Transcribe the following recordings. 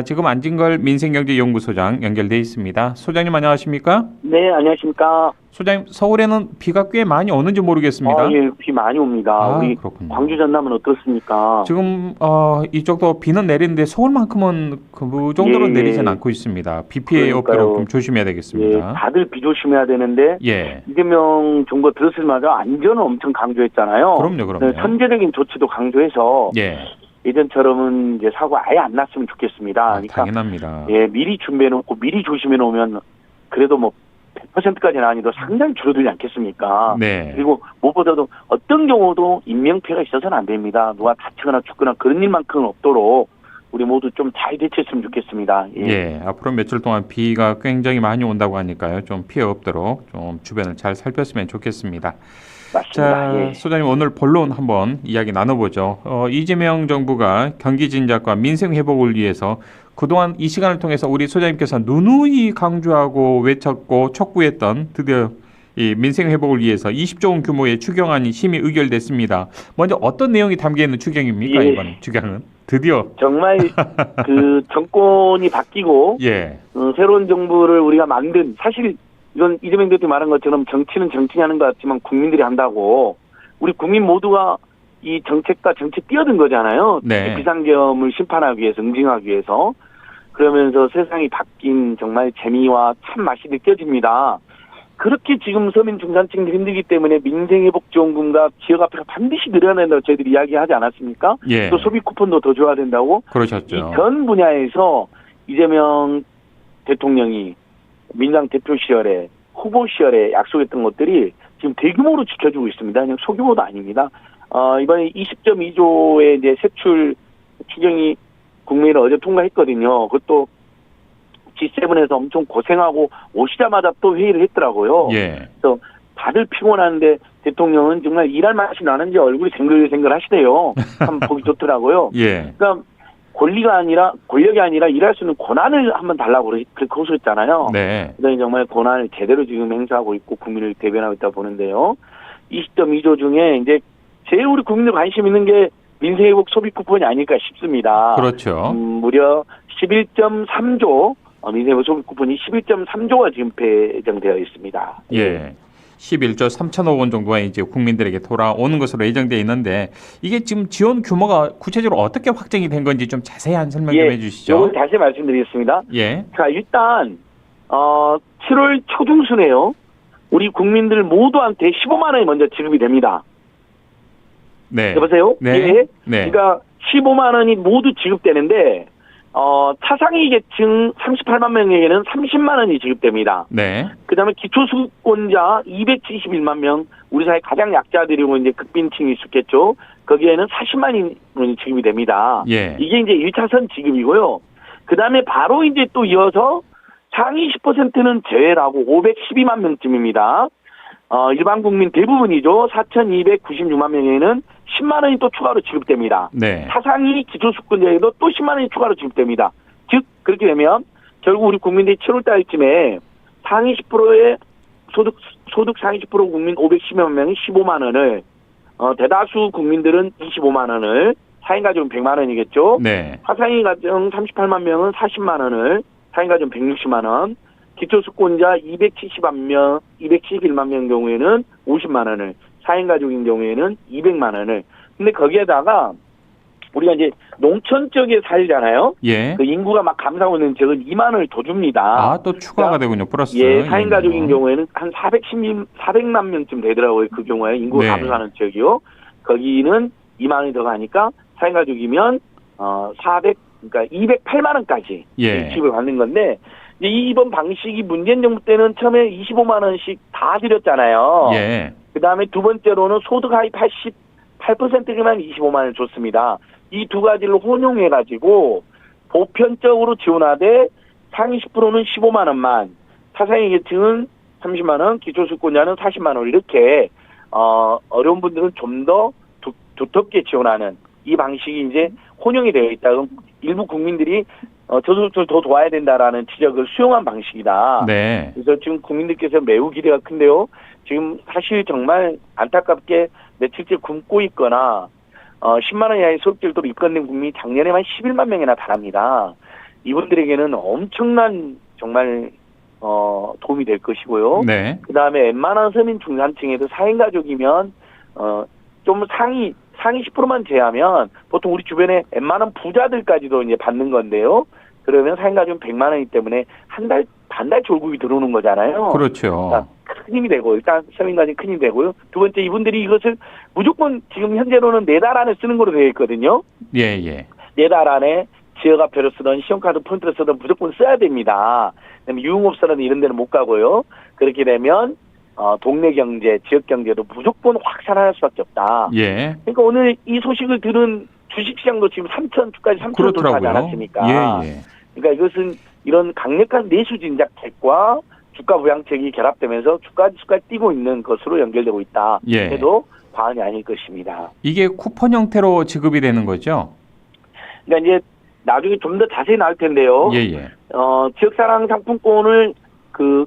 지금 안진걸 민생경제연구소장 연결돼 있습니다. 소장님 안녕하십니까? 네, 안녕하십니까. 소장님, 서울에는 비가 꽤 많이 오는지 모르겠습니다. 예, 비 많이 옵니다. 우리 그렇군요. 광주 전남은 어떻습니까? 지금 이쪽도 비는 내리는데 서울만큼은 그 정도로 예, 내리진 않고 있습니다. 비 피해 없도록 좀 조심해야 되겠습니다. 예, 다들 비 조심해야 되는데 예. 이재명 정부 들었을마다 안전을 엄청 강조했잖아요. 그럼요. 네, 선제적인 조치도 강조해서 예. 예전처럼은 이제 사고 아예 안 났으면 좋겠습니다. 그러니까 당연합니다. 예, 미리 준비해놓고 미리 조심해놓으면 그래도 뭐 100%까지는 아니도 상당히 줄어들지 않겠습니까? 네. 그리고 무엇보다도 어떤 경우도 인명피해가 있어서는 안 됩니다. 누가 다치거나 죽거나 그런 일만큼은 없도록 우리 모두 좀 잘 대처했으면 좋겠습니다. 예, 앞으로 며칠 동안 비가 굉장히 많이 온다고 하니까요. 좀 피해 없도록 좀 주변을 잘 살폈으면 좋겠습니다. 맞습니다. 자, 예. 소장님 오늘 본론 한번 이야기 나눠보죠. 이재명 정부가 경기 진작과 민생 회복을 위해서 그동안 이 시간을 통해서 우리 소장님께서 누누이 강조하고 외쳤고 촉구했던 드디어 이 민생 회복을 위해서 20조 원 규모의 추경안이 심의 의결됐습니다. 먼저 어떤 내용이 담겨 있는 추경입니까? 예. 이번 추경은 드디어 정말 그 정권이 바뀌고 예. 새로운 정부를 우리가 만든 사실 이건 이재명 대통령이 말한 것처럼 정치는 정치인이 하는 것 같지만 국민들이 한다고 우리 국민 모두가 이 정책과 정치 뛰어든 거잖아요. 네. 비상계엄을 심판하기 위해서 응징하기 위해서 그러면서 세상이 바뀐 정말 재미와 참 맛이 느껴집니다. 그렇게 지금 서민 중산층들이 힘들기 때문에 민생회복지원금과 지역 화폐가 반드시 늘어야 된다고 저희들이 이야기하지 않았습니까? 예. 또 소비 쿠폰도 더 줘야 된다고. 그러셨죠. 이 전 분야에서 이재명 대통령이 민주당 대표 시절에 후보 시절에 약속했던 것들이 지금 대규모로 지켜주고 있습니다. 그냥 소규모도 아닙니다. 이번에 20.2조의 이제 세출 추경이 국회를 어제 통과했거든요. 그것도 G7에서 엄청 고생하고 오시자마자 또 회의를 했더라고요. 예. 그래서 다들 피곤한데 대통령은 정말 일할 맛이 나는지 얼굴이 생글생글 하시대요. 참 보기 좋더라고요. 예. 그러니까 권력이 아니라 일할 수 있는 권한을 한번 달라고 그렇게 호소했잖아요. 네. 그다음에 정말 권한을 제대로 지금 행사하고 있고 국민을 대변하고 있다 보는데요. 20.2조 중에 이제 제일 우리 국민들 관심 있는 게 민생회복 소비 쿠폰이 아닐까 싶습니다. 그렇죠. 무려 11.3조 민생회복 소비 쿠폰이 11.3조가 지금 배정되어 있습니다. 예. 11조 3천억 원 정도가 이제 국민들에게 돌아오는 것으로 예정되어 있는데 이게 지금 지원 규모가 구체적으로 어떻게 확정이 된 건지 좀 자세한 설명 좀 해주시죠. 이걸 다시 말씀드리겠습니다. 예. 자, 일단 7월 초중순에요. 우리 국민들 모두한테 15만 원이 먼저 지급이 됩니다. 네. 여보세요? 네. 예. 네. 그러니까 15만 원이 모두 지급되는데 차상위 계층 38만 명에게는 30만 원이 지급됩니다. 네. 그다음에 기초수급권자 271만 명, 우리 사회 가장 약자들이고 이제 극빈층이 있었겠죠. 거기에는 40만 원이 지급이 됩니다. 예. 이게 이제 1차선 지급이고요. 그다음에 바로 이제 또 이어서 상위 10%는 제외라고 512만 명쯤입니다. 일반 국민 대부분이죠. 4,296만 명에는 10만 원이 또 추가로 지급됩니다. 네. 차상위 기초수급권자에도 또 10만 원이 추가로 지급됩니다. 즉 그렇게 되면 결국 우리 국민들이 7월 달쯤에 상위 10%의 소득 상위 10% 국민 510만 명이 15만 원을 대다수 국민들은 25만 원을 4인 가족은 100만 원이겠죠. 네. 하상위 가정 38만 명은 40만 원을 4인 가족은 160만 원 기초수급권자 271만 명 경우에는 50만 원을 4인 가족인 경우에는 200만 원을 근데 거기에다가 우리가 이제 농촌 쪽에 살잖아요. 예. 그 인구가 막 감사하고 있는 지역은 2만 원을 더 줍니다. 또 추가가 되군요. 플러스. 예, 4인 가족인 경우에는 한 400만 명쯤 되더라고요. 그 경우에 인구가 네. 감소하는 지역이요. 거기는 2만 원이 더 가니까 4인 가족이면 그러니까 208만 원까지 예. 지급을 받는 건데 이번 방식이 문재인 정부 때는 처음에 25만 원씩 다 드렸잖아요. 예. 그다음에 두 번째로는 소득 하위 88%만 25만 원을 줬습니다. 이 두 가지를 혼용해가지고 보편적으로 지원하되 상위 10%는 15만 원만, 차상위 계층은 30만 원, 기초수급권자는 40만 원 이렇게 어려운 분들은 좀 더 두텁게 지원하는 이 방식이 이제 혼용이 되어 있다. 그럼 일부 국민들이 저소득층을 더 도와야 된다라는 지적을 수용한 방식이다. 네. 그래서 지금 국민들께서 매우 기대가 큰데요. 지금 사실 정말 안타깝게 며칠째 굶고 있거나 10만 원 이하의 소득제도로 입건된 국민이 작년에만 11만 명이나 달합니다. 이분들에게는 엄청난 정말 도움이 될 것이고요. 네. 그다음에 웬만한 서민 중산층에도 4인 가족이면 좀 상위 10%만 제하면 보통 우리 주변에 웬만한 부자들까지도 이제 받는 건데요. 그러면 4인 가족은 100만 원이기 때문에 반달 졸국이 들어오는 거잖아요. 그렇죠. 그러니까 큰 힘이 되고 일단 서민 가족이 큰 힘이 되고요. 두 번째 이분들이 이것을 무조건 지금 현재로는 4달 안에 쓰는 걸로 되어 있거든요. 예, 예. 4달 안에 지역화표를 쓰든 신용카드 포인트를 쓰든 무조건 써야 됩니다. 그다음에 유흥업소라든 이런 데는 못 가고요. 그렇게 되면 동네 경제, 지역 경제도 무조건 확산할 수밖에 없다. 예. 그러니까 오늘 이 소식을 들은 주식시장도 지금 3천 주까지 3천을 돌파하지 않았습니까? 예, 예. 그러니까 이것은 이런 강력한 내수 진작책과 주가 부양책이 결합되면서 주가 지수가 뛰고 있는 것으로 연결되고 있다. 예. 해도 과언이 아닐 것입니다. 이게 쿠폰 형태로 지급이 되는 거죠? 그러니까 이제 나중에 좀 더 자세히 나올 텐데요. 예, 예. 지역사랑 상품권을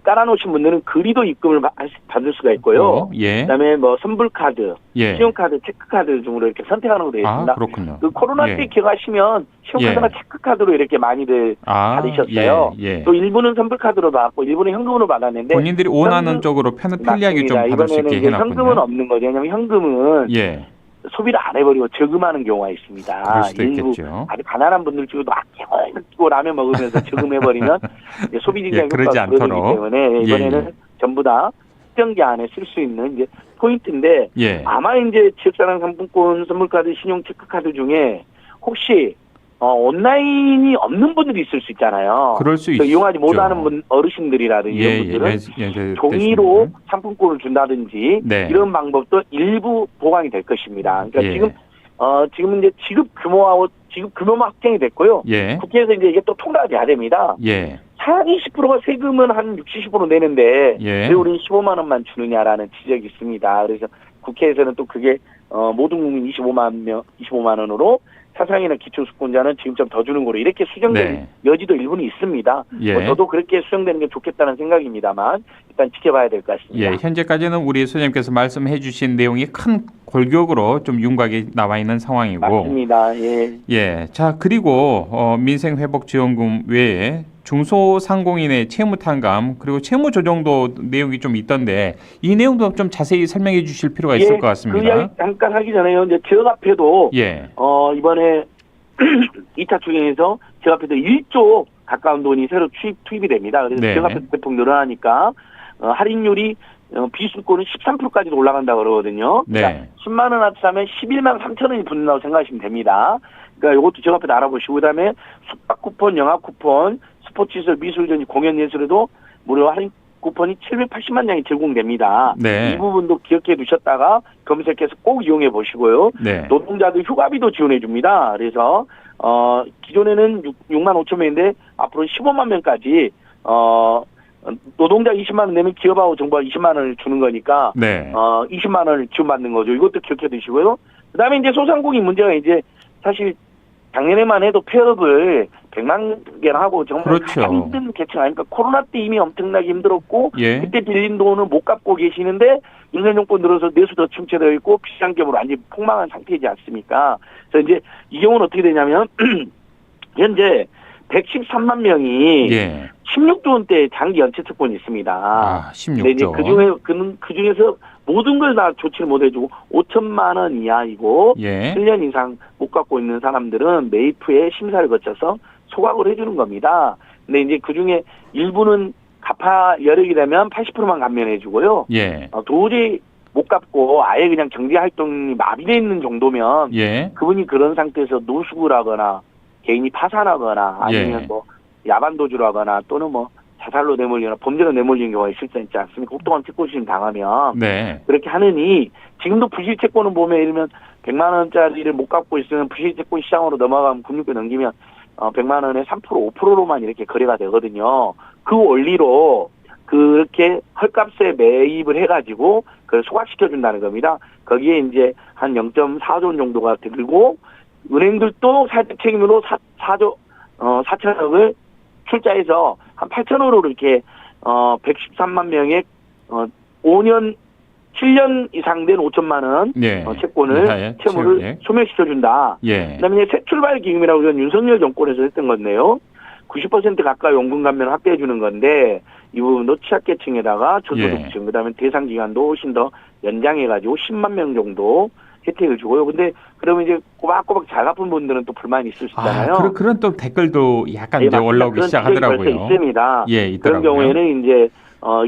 깔아놓으신 분들은 그리도 입금을 받을 수가 있고요. 예. 그다음에 뭐 선불카드, 예. 신용카드, 체크카드 중으로 이렇게 선택하는 걸로 되어 있습니다. 그렇군요. 코로나 예. 때 기억하시면 신용카드나 체크카드로 이렇게 많이들 받으셨어요. 예, 예. 또 일부는 선불카드로 받았고 일부는 현금으로 받았는데 본인들이 원하는 쪽으로 편리하게 좀 받을 수 있게 이번에는 해놨군요. 현금은 없는 거죠. 왜냐하면 현금은 예. 소비를 안 해버리고 저금하는 경우가 있습니다. 그럴 수도 일부 있겠죠. 아주 가난한 분들 중에도 아끼고 라면 먹으면서 저금해버리면 소비 증강 그러지 효과가 줄어들기 않도록. 때문에 이번에는 예. 전부 다 특정기 안에 쓸 수 있는 이제 포인트인데 예. 아마 이제 지역사랑 상품권, 선물카드, 신용 체크카드 중에 혹시 온라인이 없는 분들이 있을 수 있잖아요. 그럴 수 있죠. 이용하지 못하는 어르신들이라든지 이런 분들은 종이로 상품권을 준다든지 네. 이런 방법도 일부 보강이 될 것입니다. 그러니까 예. 지금 이제 지급 규모만 확정이 됐고요. 예. 국회에서 이제 이게 또 통과가 돼야 됩니다. 예. 상위 10%가 세금은 한 60, 70% 내는데 예. 왜 우리는 15만 원만 주느냐라는 지적이 있습니다. 그래서 국회에서는 또 그게 모든 국민 25만 원으로 사상이나 기초수급자는 지금처럼 더 주는 거로 이렇게 수정된 네. 여지도 일부는 있습니다. 예. 저도 그렇게 수정되는 게 좋겠다는 생각입니다만 일단 지켜봐야 될 것 같습니다. 예, 현재까지는 우리 소장님께서 말씀해 주신 내용이 큰 골격으로 좀 윤곽이 나와 있는 상황이고. 맞습니다. 예. 예. 자, 그리고 민생회복지원금 외에 중소상공인의 채무탕감 그리고 채무조정도 내용이 좀 있던데 이 내용도 좀 자세히 설명해 주실 필요가 있을 것 같습니다. 그 이야기 잠깐 하기 전에요. 이제 지역화폐도 예. 이번에 2차 추경에서 지역화폐도 1조 가까운 돈이 새로 투입이 됩니다. 그래서 네. 지역화폐 대폭 늘어나니까 할인율이 비수권은 13%까지도 올라간다고 그러거든요. 네. 그러니까 10만 원어치 사면 11만 3천 원이 붙는다고 생각하시면 됩니다. 그러니까 이것도 지역화폐도 알아보시고 그다음에 숙박 쿠폰, 영화 쿠폰, 스포츠시설, 미술전시, 공연예술에도 무료 할인 쿠폰이 780만 장이 제공됩니다. 네. 이 부분도 기억해 두셨다가 검색해서 꼭 이용해 보시고요. 네. 노동자들 휴가비도 지원해 줍니다. 그래서 기존에는 6만 5천 명인데 앞으로 15만 명까지 노동자 20만 원 내면 기업하고 정부가 20만 원을 주는 거니까 네. 20만 원을 지원받는 거죠. 이것도 기억해 두시고요. 그다음에 이제 소상공인 문제가 이제 사실 작년에만 해도 폐업을 100만 개나 하고 정말 그렇죠. 가장 힘든 계층 아닙니까? 코로나 때 이미 엄청나게 힘들었고 예. 그때 빌린 돈을 못 갚고 계시는데 인간용권 들어서 내수도 침체되어 있고 비상경으로 완전히 폭망한 상태이지 않습니까? 그래서 이제 이 경우는 어떻게 되냐면 현재 113만 명이 예. 16조 원대 장기 연체 채권이 있습니다. 16조. 근데 이제 그 중에서 모든 걸 다 조치를 못 해주고 5천만 원 이하이고 예. 7년 이상 못 갖고 있는 사람들은 매입 후에 심사를 거쳐서 소각을 해주는 겁니다. 근데 이제 그 중에 일부는 갚아 여력이 되면 80%만 감면해주고요. 예. 도저히 못 갚고 아예 그냥 경제 활동이 마비되어 있는 정도면 예. 그분이 그런 상태에서 노숙을 하거나 개인이 파산하거나 아니면 예. 뭐 야반도주를 하거나 또는 뭐 자살로 내몰리거나 범죄로 내몰리는 경우가 있을 수 있지 않습니까? 혹독한 채권심 당하면 네. 그렇게 하느니 지금도 부실채권은 보면 이러면 100만 원짜리를 못 갚고 있으면 부실채권 시장으로 넘어가면 금융권 넘기면 100만 원에 3% 5%로만 이렇게 거래가 되거든요. 그 원리로 그렇게 헐값에 매입을 해가지고 그걸 소각시켜준다는 겁니다. 거기에 이제 한 0.4조 원 정도가 들고 은행들도 사회적 책임으로 4천억을 출자해서 한 8천억으로 이렇게 113만 명의 7년 이상 된 5천만 원 예. 채권을 채무를 예. 소멸시켜준다. 예. 그다음에 새 출발 기금이라고 윤석열 정권에서 했던 건데요. 90% 가까이 원금 감면을 확대해 주는 건데 이 부분도 취약계층에다가 저소득층 그다음에 대상 기간도 훨씬 더 연장해가지고 10만 명 정도 혜택을 주고요. 근데 그러면 이제 꼬박꼬박 잘 갚은 분들은 또 불만이 있을 수 있잖아요. 그런 또 댓글도 약간 네, 이제 맞습니다. 올라오기 그런 시작하더라고요. 지적이 벌써 있습니다. 예, 그런 있더라고요. 경우에는 이제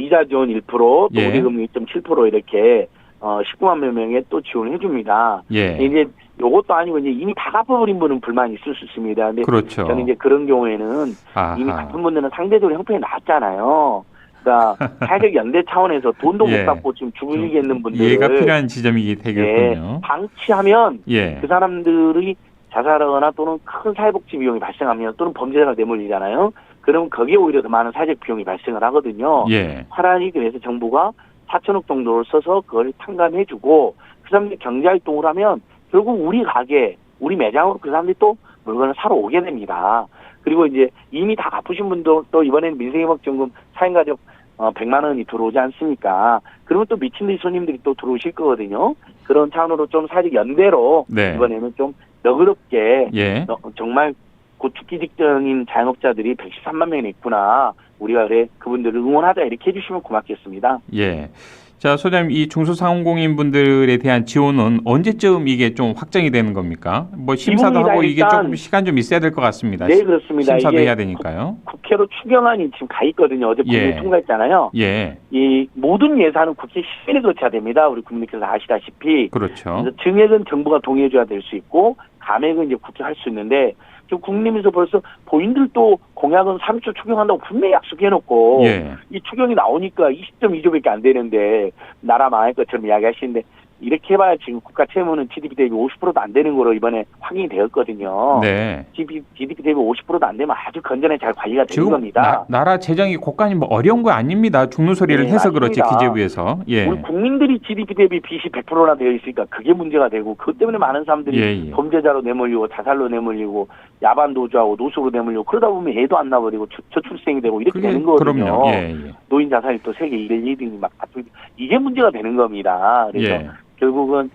이자 지원 1%, 또 예. 우리금리 2.7% 이렇게 19만 명에 또 지원을 해줍니다. 예. 이제 요것도 아니고 이제 이미 다 갚아버린 분은 불만이 있을 수 있습니다. 근데 그렇죠. 저는 이제 그런 경우에는 이미 갚은 분들은 상대적으로 형편이 나았잖아요. 그러니까 사회적 연대 차원에서 돈도 예. 못 갚고 지금 죽으시게 있는 분들을 이해가 필요한 지점이 되겠군요. 방치하면 예. 그 사람들이 자살하거나 또는 큰 사회복지 비용이 발생하면 또는 범죄자가 내몰리잖아요. 그러면 거기에 오히려 더 많은 사회적 비용이 발생을 하거든요. 예. 차라리 그래서 정부가 4천억 정도를 써서 그걸 탕감해주고 그 사람들이 경제활동을 하면 결국 우리 가게, 우리 매장으로 그 사람들이 또 물건을 사러 오게 됩니다. 그리고 이제 이미 다 갚으신 분도 또 이번에는 민생회복지원금 4인 가족 100만 원이 들어오지 않습니까? 그러면 또 미친 듯이 손님들이 또 들어오실 거거든요. 그런 차원으로 좀 사회적 연대로 네. 이번에는 좀 너그럽게 예. 정말 곧 죽기 직전인 자영업자들이 113만 명이 있구나. 우리가 그래 그분들을 응원하자 이렇게 해주시면 고맙겠습니다. 예. 자, 소장님, 이 중소상공인 분들에 대한 지원은 언제쯤 이게 좀 확정이 되는 겁니까? 뭐 심사도 하고 이게 조금 시간 좀 있어야 될 것 같습니다. 네, 그렇습니다. 심사도 이게 해야 되니까요. 국회로 추경안이 지금 가 있거든요. 어제 국회 통과했잖아요. 예. 이 모든 예산은 국회 심의를 거쳐야 됩니다. 우리 국민께서 아시다시피. 그렇죠. 그래서 증액은 정부가 동의해줘야 될 수 있고 감액은 이제 국회 할 수 있는데 지금 국민에서 벌써 본인들도 공약은 3조 추경한다고 분명히 약속해놓고 이 추경이 나오니까 20.2조밖에 안 되는데 나라 망할 것처럼 이야기하시는데 이렇게 해봐야 지금 국가 채무는 GDP 대비 50%도 안 되는 거로 이번에 확인이 되었거든요. 네. GDP 대비 50%도 안 되면 아주 건전하게 잘 관리가 되는 겁니다. 나라 재정이 곳간이 뭐 어려운 거 아닙니다. 죽는 소리를 해서 맞습니다. 그렇지 기재부에서. 예. 우리 국민들이 GDP 대비 빚이 100%나 되어 있으니까 그게 문제가 되고 그것 때문에 많은 사람들이 범죄자로 내몰리고 자살로 내몰리고 야반 도주하고 노숙으로 내몰리고 그러다 보면 애도 안 나버리고 저출생이 되고 이렇게 되는 거거든요. 그럼요. 노인 자살이 또 세계 1등이 막 이게 문제가 되는 겁니다. 그래서 결국은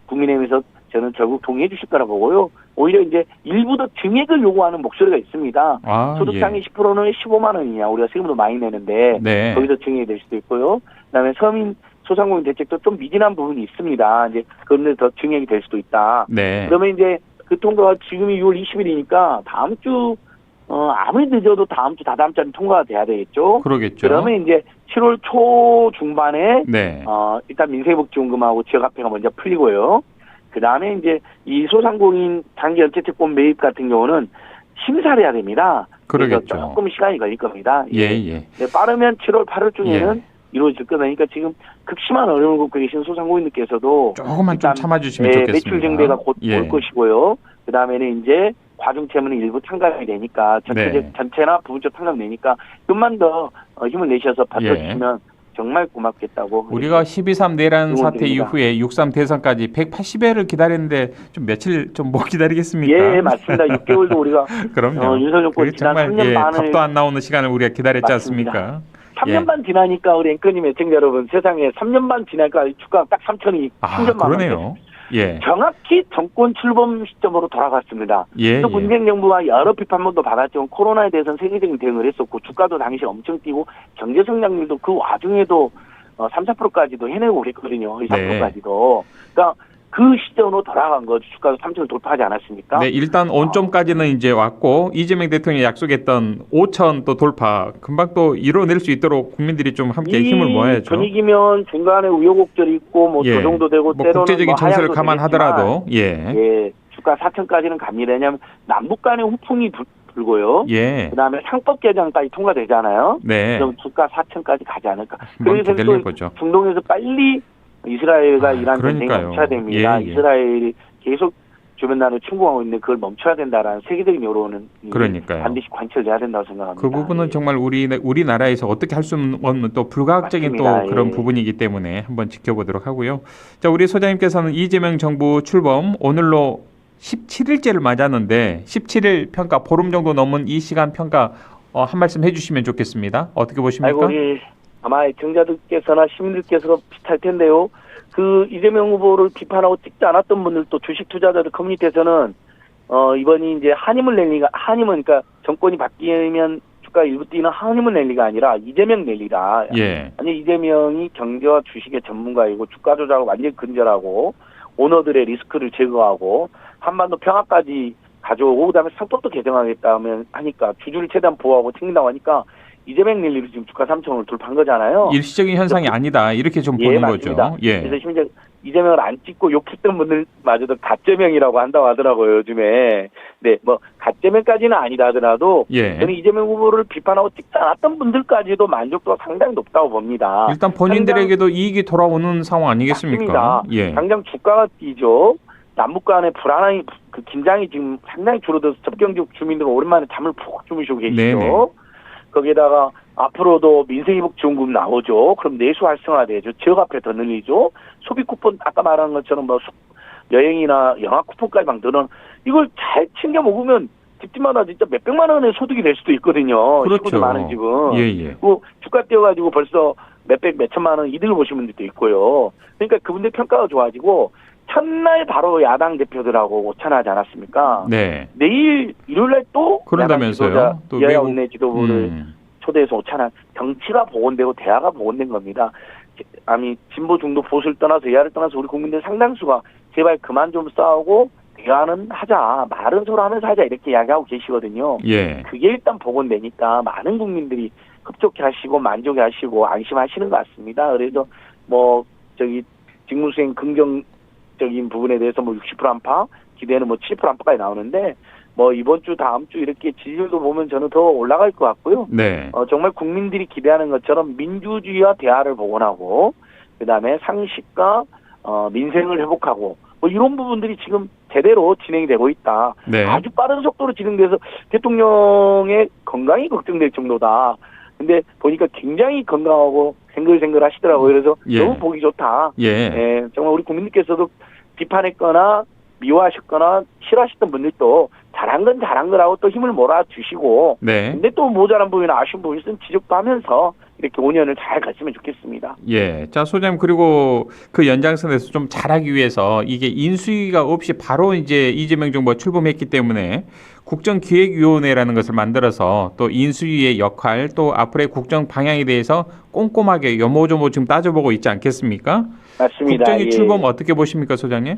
국민의힘에서 저는 결국 동의해 주실 거라 보고요. 오히려 이제 일부 더 증액을 요구하는 목소리가 있습니다. 소득상위 10%는 15만 원이냐. 우리가 세금도 많이 내는데 거기서 증액이 될 수도 있고요. 그다음에 서민 소상공인 대책도 좀 미진한 부분이 있습니다. 이제 그런데 더 증액이 될 수도 있다. 그러면 이제 그 통과가 지금이 6월 20일이니까 다음 주 아무리 늦어도 다음 주 다다음 주에 통과가 돼야 되겠죠. 그러겠죠. 그러면 이제 7월 초 중반에 네. 일단 민생회복지원금하고 지역화폐가 먼저 풀리고요. 그 다음에 이제 이 소상공인 단기 연체채권 매입 같은 경우는 심사를 해야 됩니다. 그러겠죠. 그래서 조금 시간이 걸릴 겁니다. 예. 빠르면 7월, 8월 중에는 이루어질 거다. 그러니까 지금 극심한 어려움을 겪고 계신 소상공인들께서도 조금만 좀 참아주시면 좋겠습니다. 매출 증대가 곧 올 것이고요. 그 다음에는 이제 과중채무는 일부 탕감이 되니까 전체나 부분적 탕감이 되니까 좀만 더 힘을 내셔서 받쳐주시면 정말 고맙겠다고. 우리가 12.3 내란 사태 이후에 6.3 대선까지 180회를 기다렸는데 좀 며칠 좀 못 기다리겠습니까? 예, 맞습니다. 6개월도 우리가 그럼요. 윤석열 정권 지난 3년 반을 답도 안 나오는 시간을 우리가 기다렸지 맞습니다. 않습니까? 3년 반 지나니까 우리 앵커님 애청자 여러분 세상에 3년 반 지나니까 주가가 딱 3천이 3천만 원. 그러네요. 정확히 정권 출범 시점으로 돌아갔습니다. 또 문재인 정부가 여러 비판문도 받았지만 코로나에 대해서는 세계적인 대응을 했었고 주가도 당시 엄청 뛰고 경제 성장률도 그 와중에도 3, 4%까지도 해내고 그랬거든요. 2, 3%까지도. 그러니까 그 시점으로 돌아간 거죠. 주가도 3천을 돌파하지 않았습니까? 네, 일단 원점까지는 이제 왔고 이재명 대통령이 약속했던 5천 또 돌파 금방 또 이뤄낼 수 있도록 국민들이 좀 함께 힘을 모아야죠. 분위기면 중간에 우여곡절이 있고 뭐 조정도 되고 때로는 국제적인 정세를 감안하더라도 주가 4천까지는 갑니다. 왜냐하면 남북 간의 후풍이 불고요. 그다음에 상법 개정까지 통과되잖아요. 그럼 주가 4천까지 가지 않을까. 그래서 또 중동에서 빨리 이스라엘과 이란 전쟁이 멈춰야 됩니다. 이스라엘이 계속 주변 나라를 침공하고 있는데 그걸 멈춰야 된다라는 세계적인 여론은 반드시 관철돼야 된다고 생각합니다. 그 부분은 정말 우리나라에서 어떻게 할 수 없는 또 불가항적인 또 그런 부분이기 때문에 한번 지켜보도록 하고요. 자, 우리 소장님께서는 이재명 정부 출범 오늘로 17일째를 맞았는데 17일 평가 보름 정도 넘은 이 시간 평가 한 말씀 해주시면 좋겠습니다. 어떻게 보십니까? 아마 애청자들께서나 시민들께서 비슷할 텐데요. 그 이재명 후보를 비판하고 찍지 않았던 분들도 주식 투자자들 커뮤니티에서는 이번이 이제 한이문 랠리가, 한이문, 그러니까 정권이 바뀌면 주가 일부 뛰는 한이문 랠리가 아니라 이재명 랠리다. 예. 아니, 이재명이 경제와 주식의 전문가이고 주가 조작을 완전히 근절하고 오너들의 리스크를 제거하고 한반도 평화까지 가져오고 그다음에 상법도 개정하겠다면 하니까 주주를 최대한 보호하고 챙긴다고 하니까 이재명 랠리로 지금 주가 3,000원을 돌파한 거잖아요. 일시적인 현상이 아니다. 이렇게 좀 예, 보는 맞습니다. 거죠. 예. 그래서 심지어 이재명을 안 찍고 욕했던 분들마저도 가짜명이라고 한다고 하더라고요, 요즘에. 네, 뭐 가짜명까지는 아니다 하더라도 예. 저는 이재명 후보를 비판하고 찍지 않았던 분들까지도 만족도가 상당히 높다고 봅니다. 일단 본인들에게도 이익이 돌아오는 상황 아니겠습니까? 맞습니다. 예. 당장 주가가 뛰죠. 남북 간의 불안함이, 그 긴장이 지금 상당히 줄어들어서 접경지역 주민들은 오랜만에 잠을 푹 주무시고 계시죠. 네네. 거기에다가 앞으로도 민생회복지원금 나오죠. 그럼 내수 활성화되죠. 지역 앞에 더 늘리죠. 소비 쿠폰 아까 말한 것처럼 뭐 여행이나 영화 쿠폰까지 막 늘어는 이걸 잘 챙겨 먹으면 집집마다 진짜 몇백만 원의 소득이 될 수도 있거든요. 그렇죠. 시골도 많은 집은. 예. 그 주가 뛰어가지고 벌써 몇백 몇천만 원 이득을 보신 분들도 있고요. 그러니까 그분들 평가가 좋아지고 첫날 바로 야당 대표들하고 오찬하지 않았습니까? 네. 내일 일요일날 또 그런다면서요? 또 여야 외국 원내 지도부를 초대해서 오찬한 정치가 복원되고 대화가 복원된 겁니다. 아니 진보 중도 보수를 떠나서 여야를 떠나서 우리 국민들 상당수가 제발 그만 좀 싸우고 대화는 하자, 말은 서로 하면서 하자 이렇게 이야기하고 계시거든요. 예. 그게 일단 복원되니까 많은 국민들이 흡족해 하시고 만족해 하시고 안심하시는 것 같습니다. 그래서 뭐 저기 직무수행 긍정적인 부분에 대해서 뭐 60% 안팎, 기대는 뭐 7% 안팎까지 나오는데 뭐 이번 주 다음 주 이렇게 지지율도 보면 저는 더 올라갈 것 같고요. 네. 정말 국민들이 기대하는 것처럼 민주주의와 대화를 복원하고 그다음에 상식과 민생을 회복하고 뭐 이런 부분들이 지금 제대로 진행이 되고 있다. 네. 아주 빠른 속도로 진행돼서 대통령의 건강이 걱정될 정도다. 근데 보니까 굉장히 건강하고 생글생글 하시더라고요. 그래서 예. 너무 보기 좋다. 예. 예, 정말 우리 국민들께서도 비판했거나 미워하셨거나 싫어하셨던 분들도 잘한 건 잘한 거라고 또 힘을 몰아주시고 네. 근데 또 모자란 부분이나 아쉬운 부분이 있으면 지적도 하면서 이렇게 5년을 잘 갔으면 좋겠습니다. 예. 자, 소장님, 그리고 그 연장선에서 좀 잘하기 위해서 이게 인수위가 없이 바로 이제 이재명 정부가 출범했기 때문에 국정기획위원회라는 것을 만들어서 또 인수위의 역할 또 앞으로의 국정 방향에 대해서 꼼꼼하게 요모조모 지금 따져보고 있지 않겠습니까? 맞습니다. 국정위 예. 출범 어떻게 보십니까, 소장님?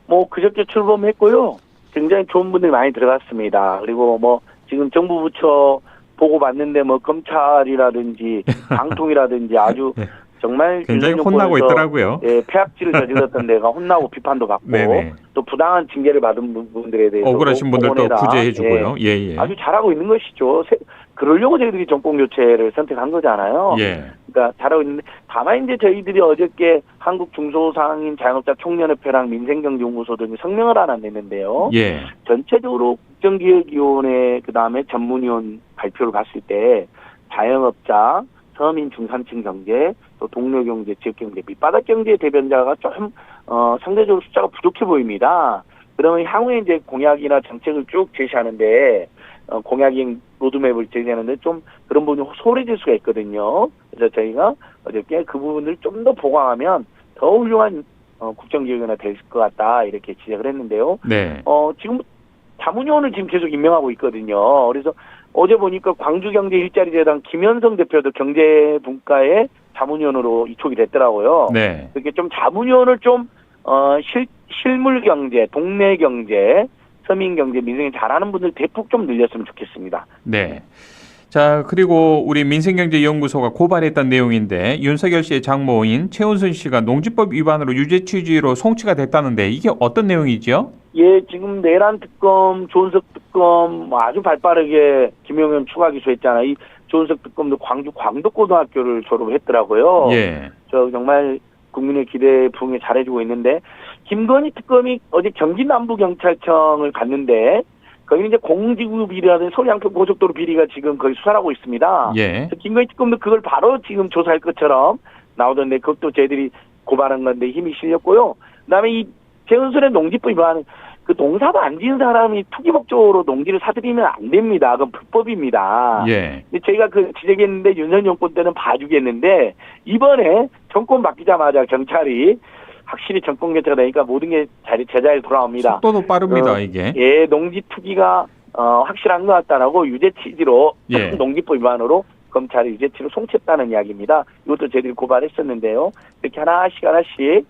뭐 그저께 출범했고요. 굉장히 좋은 분들이 많이 들어갔습니다. 그리고 뭐 지금 정부 부처 보고 봤는데 뭐 검찰이라든지 방통이라든지 아주 네. 정말 굉장히 윤석열 혼나고 정권에서, 있더라고요. 예, 폐악질을 저질렀던 데가 혼나고 비판도 받고 네네. 또 부당한 징계를 받은 분들에 대해서 억울하신 분들도 구제해주고요. 예. 아주 잘하고 있는 것이죠. 그러려고 저희들이 정권 교체를 선택한 거잖아요. 예. 그러니까 잘하고 있는데 다만 이제 저희들이 어저께 한국 중소상인 자영업자 총연합회랑 민생경제연구소 등이 성명을 하나 냈는데요. 예. 전체적으로 국정기획위원회 그다음에 전문위원 발표를 봤을 때 자영업자, 서민 중산층 경제, 또 동료경제, 지역경제, 밑바닥 경제 대변자가 좀 상대적으로 숫자가 부족해 보입니다. 그러면 향후에 이제 공약이나 정책을 쭉 제시하는데 공약인 로드맵을 제시하는데 좀 그런 부분이 소홀해질 수가 있거든요. 그래서 저희가 어저께 그 부분을 좀 더 보강하면 더 훌륭한 국정기획위원회가 될 것 같다 이렇게 지적을 했는데요. 네. 지금 자문위원을 지금 계속 임명하고 있거든요. 그래서 어제 보니까 광주경제 일자리 재단 김현성 대표도 경제분과의 자문위원으로 이촉이 됐더라고요. 네. 그렇게 좀 자문위원을 좀 실물경제, 동네경제, 서민경제, 민생이 잘하는 분들 대폭 좀 늘렸으면 좋겠습니다. 네. 자, 그리고 우리 민생경제연구소가 고발했던 내용인데 윤석열 씨의 장모인 최은순 씨가 농지법 위반으로 유죄 취지로 송치가 됐다는데 이게 어떤 내용이죠? 예, 지금 내란 특검, 조은석 특검 아주 발빠르게 김용현 추가 기소했잖아요. 이 조은석 특검도 광주 광덕고등학교를 졸업했더라고요. 예. 저 정말 국민의 기대에 부응에 잘해주고 있는데 김건희 특검이 어제 경기 남부경찰청을 갔는데 거기는 이제 공지구 비리라든지 서울 양평 고속도로 비리가 지금 거기 수사를 하고 있습니다. 예. 김건희 특검도 그걸 바로 지금 조사할 것처럼 나오던데 그것도 저희들이 고발한 건데 힘이 실렸고요. 그다음에 이 최은순의 농지법 위반 그 농사도 안 지은 사람이 투기 목적으로 농지를 사들이면 안 됩니다. 그건 불법입니다. 예. 근데 저희가 그 지적했는데 윤석열 정권 때는 봐주겠는데 이번에 정권 바뀌자마자 경찰이 확실히 정권 교체가 되니까 모든 게 제자리에 돌아옵니다. 속도도 빠릅니다, 이게. 예, 농지 투기가 확실한 것 같다라고 유죄 취지로 예. 농지법 위반으로 검찰이 유죄 취지로 송치했다는 이야기입니다. 이것도 저희들이 고발했었는데요. 이렇게 하나씩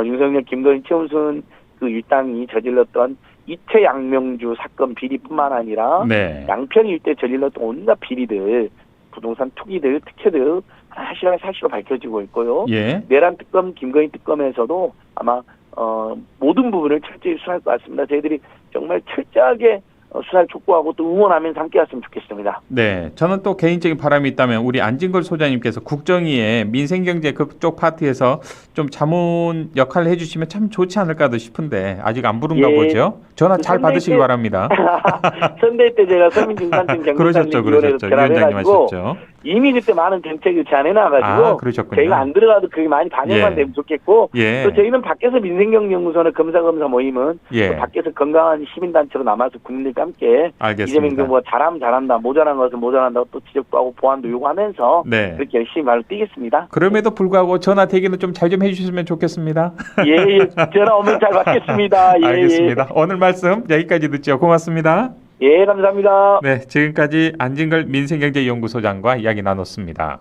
윤석열, 김건희, 최은순 그 일당이 저질렀던 이채 양명주 사건 비리뿐만 아니라 네. 양평 일대 저질렀던 온갖 비리들, 부동산 투기들, 특혜들 하나씩 사실로 밝혀지고 있고요. 예. 내란 특검, 김건희 특검에서도 아마 모든 부분을 철저히 수사할 것 같습니다. 저희들이 정말 철저하게 수사를 촉구하고 또 응원하면서 함께 했으면 좋겠습니다. 네, 저는 또 개인적인 바람이 있다면 우리 안진걸 소장님께서 국정위에 민생경제 그쪽 파트에서 좀 자문 역할을 해주시면 참 좋지 않을까도 싶은데 아직 안 부른가 예. 보죠. 전화 잘 선대위 받으시기 때- 바랍니다. 선대위 때 제가 서민중산층 경제산업위원회로 그러셨죠. 위원장님 전화해가지고 하셨죠. 이미 그때 많은 정책을 제안해놔가지고 아, 그러셨군요. 저희가 안 들어가도 그게 많이 반영만 예. 되면 좋겠고 예. 또 저희는 밖에서 민생경제연구소나 검사 모임은 예. 또 밖에서 건강한 시민단체로 남아서 국민들과 함께 알겠습니다. 이재명 정부가 잘하면 잘한다, 모자란 것은 모자란다고 또 지적도 하고 보완도 요구하면서 네. 그렇게 열심히 발로 뛰겠습니다. 그럼에도 불구하고 전화 대기는 좀 잘 좀 해주셨으면 좋겠습니다. 예, 전화 오면 잘 받겠습니다. 예, 알겠습니다. 오늘 말씀 여기까지 듣죠. 고맙습니다. 예, 감사합니다. 네, 지금까지 안진걸 민생경제연구소장과 이야기 나눴습니다.